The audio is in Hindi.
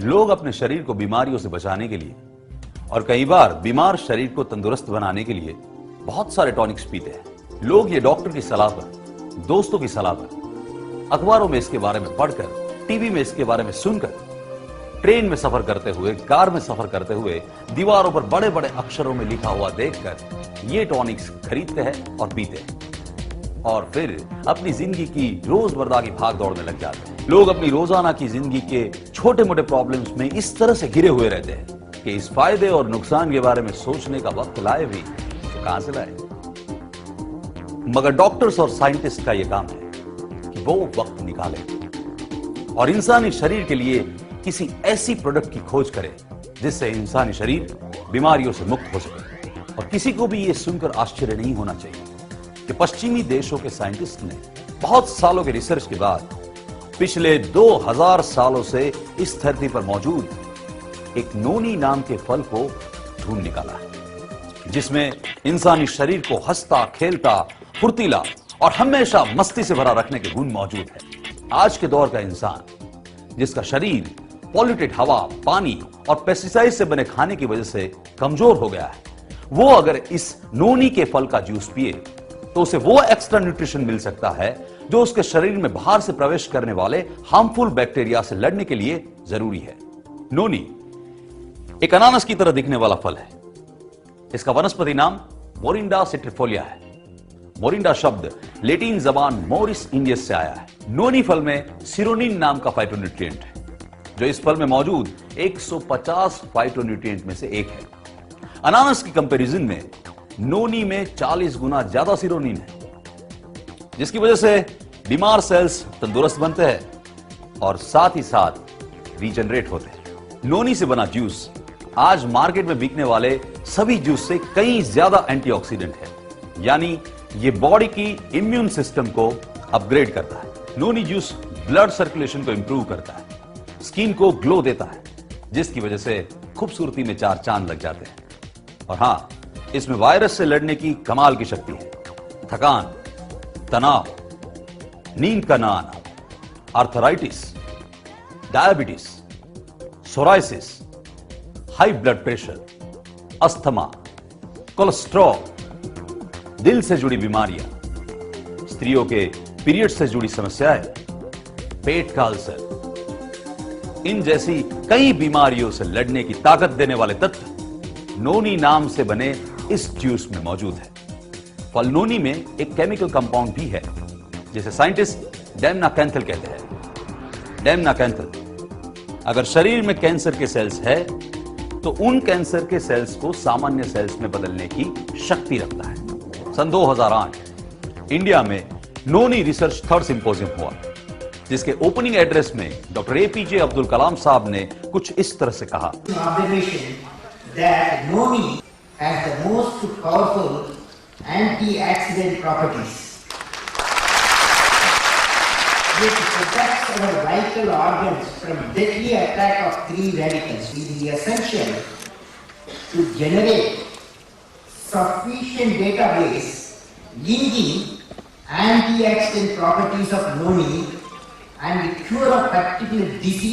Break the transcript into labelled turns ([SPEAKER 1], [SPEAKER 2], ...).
[SPEAKER 1] लोग अपने शरीर को बीमारियों से बचाने के लिए और कई बार बीमार शरीर को तंदुरुस्त बनाने के लिए बहुत सारे टॉनिक्स पीते हैं। लोग ये डॉक्टर की सलाह पर, दोस्तों की सलाह पर, अखबारों में इसके बारे में पढ़कर, टीवी में इसके बारे में सुनकर, ट्रेन में सफर करते हुए, कार में सफर करते हुए, दीवारों पर बड़े बड़े अक्षरों में लिखा हुआ देखकर ये टॉनिक्स खरीदते हैं और पीते हैं और फिर अपनी जिंदगी की रोजमर्रा की भाग दौड़ में लग जाते हैं। लोग अपनी रोजाना की जिंदगी के छोटे मोटे प्रॉब्लम्स में इस तरह से घिरे हुए रहते हैं कि इस फायदे और नुकसान के बारे में सोचने का वक्त लाए भी तो कहां से लाए। मगर डॉक्टर्स और साइंटिस्ट का यह काम है कि वो वक्त निकाले और इंसानी शरीर के लिए किसी ऐसी प्रोडक्ट की खोज करे जिससे इंसानी शरीर बीमारियों से मुक्त हो सके। और किसी को भी यह सुनकर आश्चर्य नहीं होना चाहिए कि पश्चिमी देशों के साइंटिस्ट ने बहुत सालों के रिसर्च के बाद पिछले 2000 सालों से इस धरती पर मौजूद एक नोनी नाम के फल को ढूंढ निकाला है, जिसमें इंसानी शरीर को हंसता, खेलता, फुर्तीला और हमेशा मस्ती से भरा रखने के गुण मौजूद है। आज के दौर का इंसान, जिसका शरीर पॉल्यूटेड हवा, पानी और पेस्टिसाइड से बने खाने की वजह से कमजोर हो गया है, वो अगर इस नोनी के फल का जूस पिए तो उसे वो एक्स्ट्रा न्यूट्रिशन मिल सकता है जो उसके शरीर में बाहर से प्रवेश करने वाले हार्मफुल बैक्टीरिया से लड़ने के लिए जरूरी है। नोनी एक अनानास की तरह दिखने वाला फल है। इसका वनस्पति नाम मोरिंडा सिट्रिफोलिया है। मोरिंडा शब्द लैटिन जबान मोरिस इंडियस से आया है। नोनी फल में सिरोनिन नाम का फाइटोन्यूट्रिएंट है, जो इस फल में मौजूद 150 फाइटोन्यूट्रिएंट में से एक है। अनानास की कंपैरिजन में नोनी में 40 गुना ज्यादा सिरोनिन है, जिसकी वजह से बीमार सेल्स तंदुरुस्त बनते हैं और साथ ही साथ रीजनरेट होते हैं। नोनी से बना जूस आज मार्केट में बिकने वाले सभी जूस से कई ज्यादा एंटीऑक्सीडेंट है, यानी ये बॉडी की इम्यून सिस्टम को अपग्रेड करता है। नोनी जूस ब्लड सर्कुलेशन को इंप्रूव करता है, स्किन को ग्लो देता है, जिसकी वजह से खूबसूरती में 4 चांद लग जाते हैं। और हां, इसमें वायरस से लड़ने की कमाल की शक्ति है। थकान, तनाव, नींद का ना आना, arthritis, diabetes, psoriasis, high blood pressure, asthma, cholesterol, दिल से जुड़ी बीमारियां, स्त्रियों के पीरियड से जुड़ी समस्याएं, पेट का अल्सर, इन जैसी कई बीमारियों से लड़ने की ताकत देने वाले तत्व नोनी नाम से बने इस जूस में मौजूद है। फल नोनी में एक केमिकल कंपाउंड भी है जिसे साइंटिस्ट डेमनाकैंथल कहते हैं। डेमनाकैंथल अगर शरीर में कैंसर के सेल्स है तो उन कैंसर के सेल्स को सामान्य सेल्स में बदलने की शक्ति रखता है। सन 2008 इंडिया में नोनी रिसर्च थर्ड सिंपोजियम हुआ, जिसके ओपनिंग एड्रेस में डॉक्टर एपीजे अब्दुल कलाम साहब ने कुछ इस तरह से कहा।
[SPEAKER 2] That noni has the most powerful antioxidant properties, which protects our vital organs from deadly attack of free radicals. It is essential to generate sufficient database linking antioxidant properties of noni and the cure of particular disease.